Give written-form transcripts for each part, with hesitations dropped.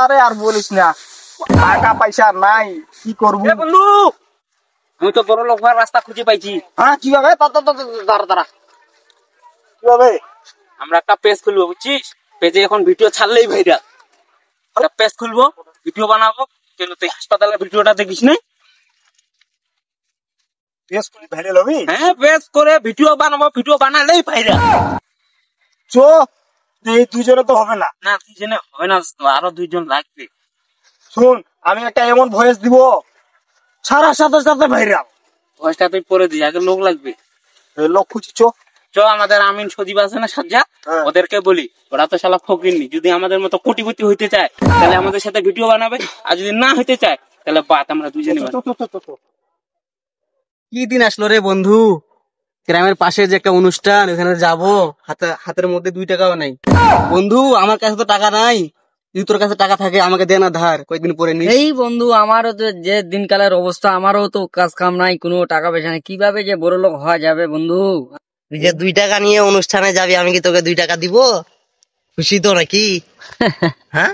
আরে আর বলিস না, টাকা পয়সা নাই, কি করবো বন্ধু? আমি তো বড় লোক হওয়ার রাস্তা খুঁজে পাইছি। হ্যাঁ কিভাবে? দাঁড়া কিভাবে? আমরা একটা পেজ খুলবো, বুঝছিস? পেজে এখন ভিডিও ছাড়লেই ভাইরাল। একটা পেজ খুলবো, ভিডিও বানাবো। কেন তুই হাসপাতালের ভিডিওটা দেখিস না? পেজ খুলে ভাইরাল হবি? হ্যাঁ, পেজ করে ভিডিও বানাবো, ভিডিও বানালেই ভাইরাল। চো এই দুইজনে তো হবে না। না, দুইজনে হয় না, আরো দুইজন লাগবে। শুন, আমি একটা এমন ভয়েস দিব সারা সাথে সাথে ভাইরাল। ভয়েসটা তুই পরে দিস, আগে লোক লাগবে। লোক খুঁজি চো। আমাদের আমিন সজীব আছে না সাজ্জাদ, হ্যাঁ। ওদেরকে বলি, ওরা তো শালা ফকিরনি। যদি আমাদের মতো কোটিপতি হইতে চায় তাহলে আমাদের সাথে ভিডিও বানাবে, আর যদি না হইতে চায় তাহলে বাদ, আমরা দুজনে বানাবো। কি দিন আসলো রে বন্ধু, গ্রামের পাশে যে একটা অনুষ্ঠান, ওখানে যাবো, হাতের মধ্যে 2 টাকাও নাই। বন্ধু আমার কাছে তো টাকা নাই, যদি তোর কাছে টাকা থাকে আমাকে দে না ধার, কয়েকদিন পরে নি। এই বন্ধু, আমারও তো যে দিনকালের অবস্থা, আমারও তো কাজ কাম নাই, কোনো টাকা পয়সা নাই, কিভাবে যে বড় লোক হওয়া যাবে বন্ধু? তুই যে 2 টাকা নিয়ে অনুষ্ঠানে যাবি, আমি কি তোকে 2 টাকা দিব? খুশি তো নাকি? হ্যাঁ,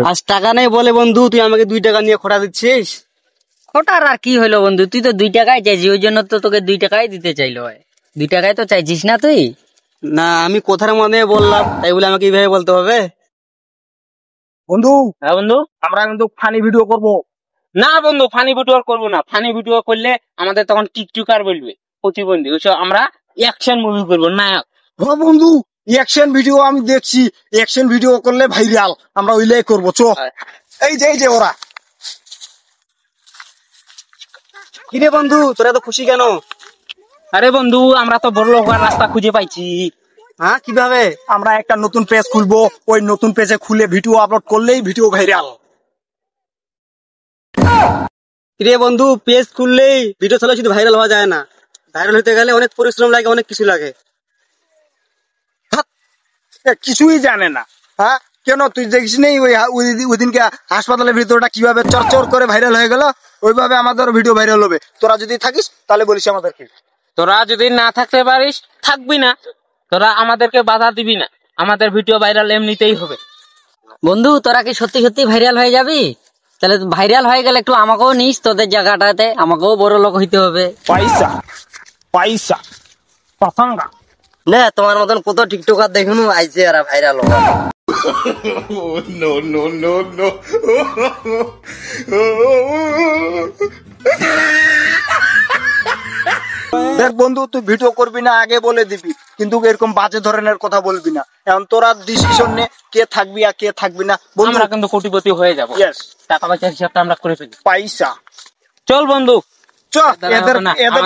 আজ টাকা নেই বলে বন্ধু তুই আমাকে 2 টাকা নিয়ে খোটা দিচ্ছিস? ওটার আর কি হইলো বন্ধু, তুই তো 2 টাকায় চাইছিস, ওই জন্য তো তোকে 2 টাকাই দিতে চাইলো। 2 টাকায় তো চাইছিস না তুই? না, আমি কথার মনে বললাম, তাই বলে আমাকে এইভাবে বলতে হবে? বন্ধু, হ্যাঁ বন্ধু। আমরা কিন্তু ফানি ভিডিও করব। না বন্ধু, ফানি ভিডিও করবো না। ফানি ভিডিও করলে আমাদের তখন টিকটকার বলবে, প্রতিবন্ধী। ওইসব আমরা অ্যাকশন মুভি করবো, নায়ক। হ্যাঁ বন্ধু, অ্যাকশন ভিডিও আমি দেখছি, অ্যাকশন ভিডিও করলে ভাইরাল, আমরা ওইলাই করবো। চো, এই যে ওরা। কিরে বন্ধু, তোরা তো খুশি কেন? আরে বন্ধু, আমরা তো বড় লোক হওয়ার রাস্তা খুঁজে পাইছি। হ্যাঁ, কিভাবে? আমরা একটা নতুন পেজ খুলবো, ওই নতুন পেজে খুলে ভিডিও আপলোড করলেই ভিডিও ভাইরাল। কিরে বন্ধু, পেজ খুললেই ভিডিও ছাড়লে শুধু ভাইরাল হওয়া যায় না, ভাইরাল হতে গেলে অনেক পরিশ্রম লাগে, অনেক কিছু লাগে। কিছুই জানে না। হ্যাঁ, কেন তুই দেখিস নেই ওই দিনকে হাসপাতালের ভিতরটা কিভাবে চরচর করে ভাইরাল হয়ে গেল? ওইভাবে আমাদের ভিডিও ভাইরাল হবে। তোরা যদি থাকিস তাহলে বলিস আমাদেরকে। তোরা যদি না থাকতে পারিস, থাকবি না। তোরা আমাদেরকে বাধা দিবি না, আমাদের ভিডিও ভাইরাল এমনিতেই হবে। বন্ধু, তোরা কি সত্যি সত্যি ভাইরাল হয়ে যাবি? তাহলে ভাইরাল হয়ে গেলে একটু আমাকেও নিস তোদের জায়গাটাতে, আমাকেও বড় লোক হইতে হবে। পয়সা পয়সা পাসাঙ্গা। না, তোমার মতন কত টিকটকার দেখুন আইছে এরা ভাইরাল হবে। দেখ বন্ধু, তুই ভিডিও করবি না আগে বলে দিবি, কিন্তু এরকম বাজে ধরনের কথা বলবি না। এখন তোরা ডিসিশন নে, কে থাকবি আর কে থাকবি না। বন্ধু, আমরা কিন্তু কোটিপতি হয়ে যাবো। ইয়েস, টাকা পয়সার হিসাবটা আমরা করে ফেলি। পয়সা। চল বন্ধু, চ, এদের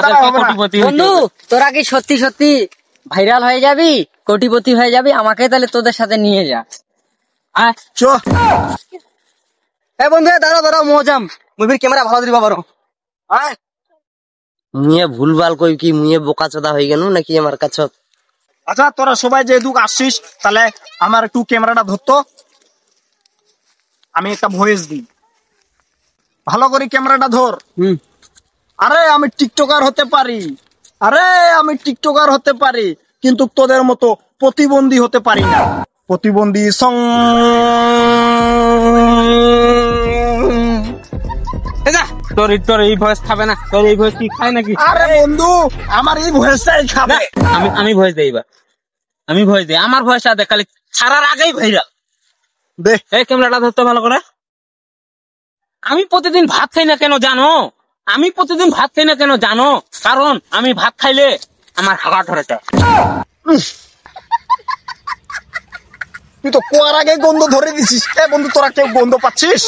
দ্বারা হবে না। বন্ধু, তোরা কি সত্যি সত্যি ভাইরাল হয়ে যাবি, কোটিপতি হয়ে যাবি? আমাকে তাহলে তোদের সাথে নিয়ে যা। চ। এই বন্ধু, দাঁড়াও মজাম, মুভির ক্যামেরা ভালো দিবা পারো? আয়। মুয়ে ভুলভাল কই কি, মুয়ে বোকা চোদা হয়ে গেল নাকি আমার কাছে? আচ্ছা, তোরা সবাই যেহেতু আসছিস, তাহলে আমার একটু ক্যামেরাটা ধরতো, আমি একটা ভয়েস দিই। ভালো করে ক্যামেরাটা ধর। আরে আমি টিকটকার হতে পারি, কিন্তু তোদের মতো প্রতিবন্ধী হতে পারি না। প্রতিবন্ধী সং। তোর এই ভয়েস খাবে না, তোর এই ভয়েস কি খায় নাকি? আরে বন্ধু, আমার এই ভয়েসটাই খাবে। আমি ভয়েস দেই, আমি ভয়েস দিই। আমার ভয়েসটা দেখ, খালি ছাড়ার আগেই ভাইরাল। দেখ, এই ক্যামেরাটা ধরতে ভালো করে। আমি প্রতিদিন ভাত খাই না কেন জানো? কারণ আমি ভাত খাইলে আমার হাগা ধরে যায়। তুই তো কোয়ার আগে গন্ধ ধরে দিছিস। বন্ধু, তোরা কেউ গন্ধ পাচ্ছিস?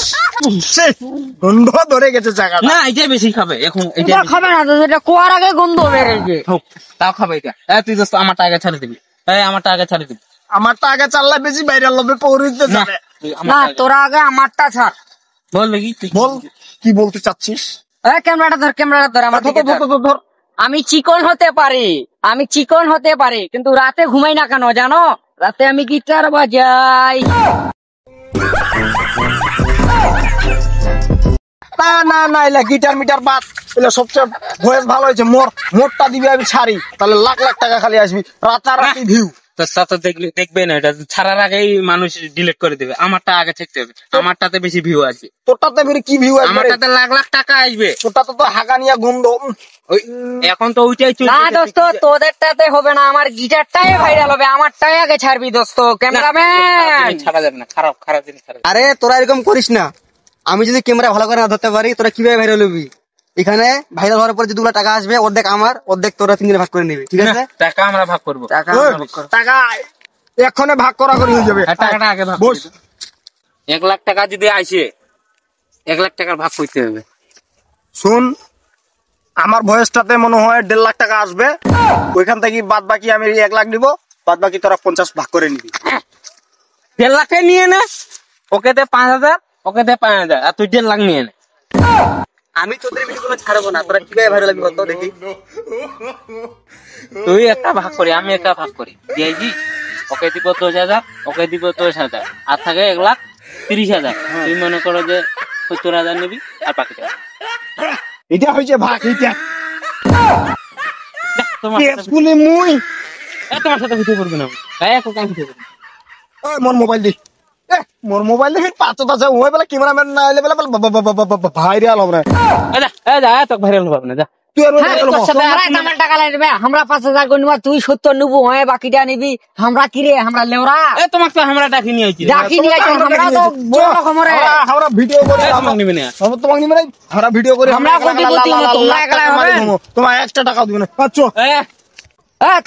গন্ধ ধরে গেছে জায়গা। না, এটাই বেশি খাবে এখন। এটা খাবে না তো, এটা কোয়ার আগে গন্ধ বেরোয়। তাও খাবে এটা। তুই দোস্ত আমারটা আগে ছাড়ে দিবি। আমারটা আগে চাললে বেশি ভাইরাল হবে, পৌঁছতে যাবে না। তোরা আগে আমারটা ছাড়। বল দেখি, বল কি বলতে চাচ্ছিস। ক্যামেরাটা ধর, আমার দিকে ধর। আমি চিকন হতে পারি, কিন্তু রাতে ঘুমাই না কেন জানো? রাতে আমি গিটার বাজাই। তা না না এলা গিটার মিটার বাদ এলা সবচেয়ে ভয়েস ভালো হয়েছে মোরটা দিবি আমি ছাড়ি তাহলে লাখ লাখ টাকা খালি আসবি রাতারাতি ভিউ তোর সাথে দেখবে না, এটা ছাড়ার আগেই মানুষ ডিলিট করে দেবে। আমারটা আগে থাকতে হবে, আমারটাতে বেশি ভিউ আসবে। তোরটাতে বেরে কি ভিউ আসবে রে? আমারটাতে লাখ লাখ টাকা আসবে। তোরটাতে তো হাগানিয়া গন্ধ ওই এখন তো ওইটাই না চলছে। দোস্ত, তোদেরটাতে হবে না, আমার গিটারটাই ভাইরাল হবে, আমারটাই আগে ছাড়বি দোস্ত। ক্যামেরাম্যান ছাড়া যাবে না, খারাপ খারাপ জিনিস ছাড়া যাবে না। আরে তোরা এরকম করিস না, আমি যদি ক্যামেরা ভালো করে না ধরতে পারি তোরা কিভাবে ভাইরাল হবি? এখানে ভাইরাল হওয়ার পর যেগুলো টাকা আসবে অর্ধেক আমার, অর্ধেক তোরা তিনজনে ভাগ করে নিবি, ঠিক আছে? টাকা আমরা ভাগ করবো। টাকা এক্ষণে ভাগ করা করি হয়ে যাবে। আর টাকাটা আগে ভাগ বস। 1 লাখ টাকা যদি আসে 1 লাখ টাকার ভাগ করতে হবে। শুন, আমার ভয়েসটাতে মনে হয় 1.5 লাখ টাকা আসবে, ওইখান থেকে বাদ বাকি আমি 1 লাখ দিব, বাদ বাকি তোরা 50 ভাগ করে নিবি। 1.5 লাখে নিয়ে নে, ওকে দে 5,000, ওকে দে 5,000, আর তুই 1.5 লাখ নিয়ে নে। আমি তোদের ভিডিওগুলো ছাড়বো না, তোরা কিভাবে ভাইরাল হবি বলতো দেখি। তুই একটা ভাগ করি, আমি একটা ভাগ করি, দিয়েছি। ওকে দিব 10,000, ওকে দিব 10,000, আর থাকে 1,30,000। তুই মনে করো যে 70,000 নিবি, আর বাকি টাকা এটা হয়েছে ভাগ। এটা তোমার সাথে স্কুলে মুই তোমার সাথে ভিডিও করবি না আমি। এখন আমি ভিডিও করবো। মোর মোবাইল দি, মোর মোবাইল দেখি পাঁচ আছে ওই বেলা ক্যামেরাম্যান না এলে বেলা ভাইরাল হবে না। যা তোকে ভাইরাল হবে না, যা। তুই আর হ্যাঁ, তোর সাথে আর আমার টাকা লাগবে, আমরা 5,000 করে নিবা, তুই 70 নিবো, হয় বাকিটা নিবি। আমরা কি রে, আমরা লেওরা তোমাকে তো আমরা ডাকি নিয়ে আইছি। ডাকি নিয়ে আসি, আমরা তো বড় রকমের। আমরা ভিডিও করি, তোমাকে নিবি না। তোমাকে নিবে না, আমরা ভিডিও করি, আমরা কোটিপতি, তোমরা একলা হবে? তোমার একটা টাকাও দিবে না। পাচ্ছ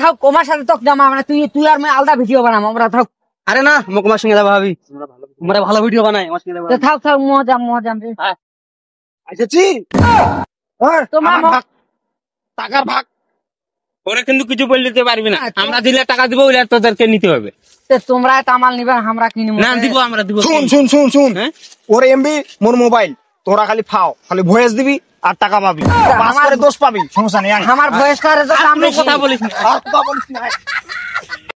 থাক, তোমার সাথে তো জামা মানে তুই আর আমি আলাদা ভিডিও বানাবো, আমরা থাক। আরে না, মোক আমার সঙ্গে যাবা ভাবি, তোমরা ভালো ভিডিও বানাই, আমার সঙ্গে যাবা। থাক মজা রে। এসেছি তোমার আমার ভাগ, টাকার ভাগ। ওরা কিন্তু কিছু বলে দিতে পারবি না, আমরা দিলে টাকা দিব, ওইটা তোদেরকে নিতে হবে। তোমরা তামাল নিবা, আমরা কি নিবো? না দিব, আমরা দিব। শুন হ্যাঁ? ওর এমবি মোর মোবাইল, তোরা খালি ফাও, খালি ভয়েস দিবি আর টাকা পাবি, পাঁচ করে দোষ পাবি, সমস্যা নেই। আমার বয়স্কার আর কোনো কথা বলিস না। আর কথা বলিস না।